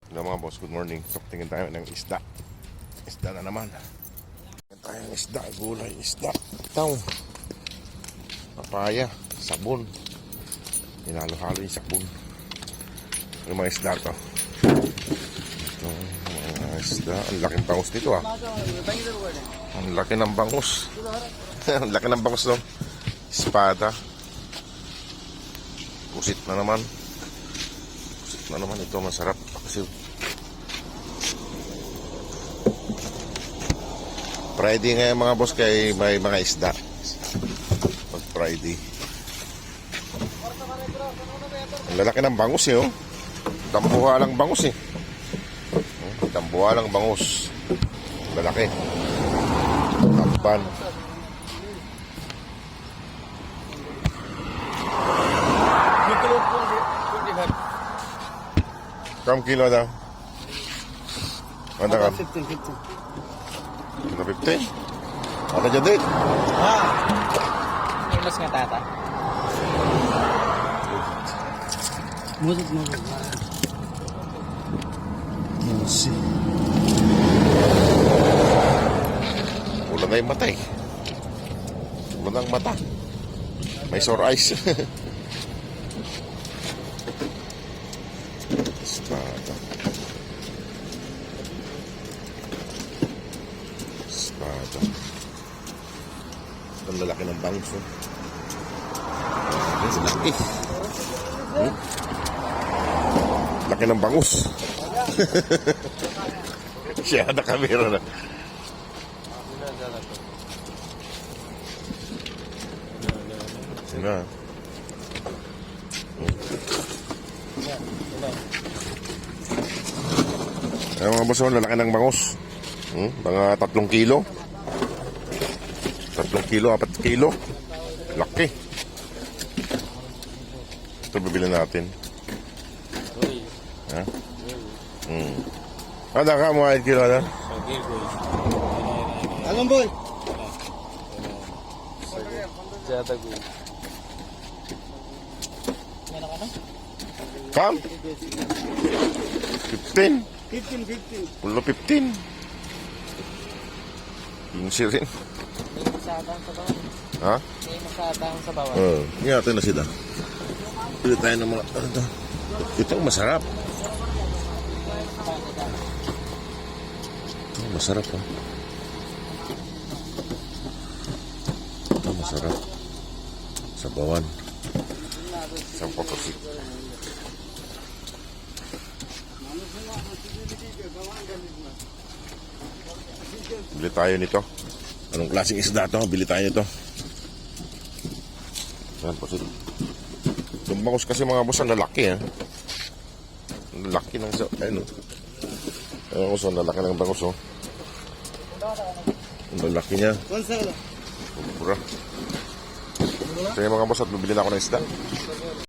Hello mga boss, good morning. So, tingin tayo ng isda. Isda na naman. Tingin tayo ng isda, gulay, isda. Itaw. Papaya, sabon. Hinalo-halo yung sabon. Yung mga isda to. Ito, mga isda. Ang laking bangus nito ah. Ang laki ng bangus. Ang laki ng bangus no. Espada. Pusit na naman. Pusit na naman ito, masarap. Kasi Friday ngayon mga boss, kay may mga isda. Pag Friday. Ang lalaki ng bangus eh oh. Tambuha lang bangus eh. Tambuha lang bangus. Lalaki. Tamban. Kam kilo daw? Ano ka? 15. 15? Ano dyan din? May mas nga tata. Musik. Musik. Ulan na yung mata eh. Ulan ang mata. May sore eyes. Espada. Espada. Ang lalaki ng bangus oh. Ang laki. Laki ng bangus. Siya na kamera na. Sino? Ayan mga boss, lalaki ng bangus. Mga 3 kilo. 3 kilo, 4 kilo. Laki. Ito bibili natin. Ha? Ada ka mo 8 kilo na? Alam boy. Kam? 15. 15. Pulo 15. 15 rin. May masatang sa bawah. Ha? May masatang sa bawah. Oo. Ingatan na sila. Pili tayo ng mga... Ito masarap. Ito masarap ha. Ito masarap. Sabawan. Isang potosik. Bili tayo nito. Anong klaseng isda to? Bili tayo nito. Yan po sila. Yung bangus kasi mga boss, ang lalaki eh. Ang lalaki ng... Ayun o. Ayun o, ang lalaki ng bangus o. Ang lalaki niya. Pura. Kaya mga boss, at bibili na ako ng isda.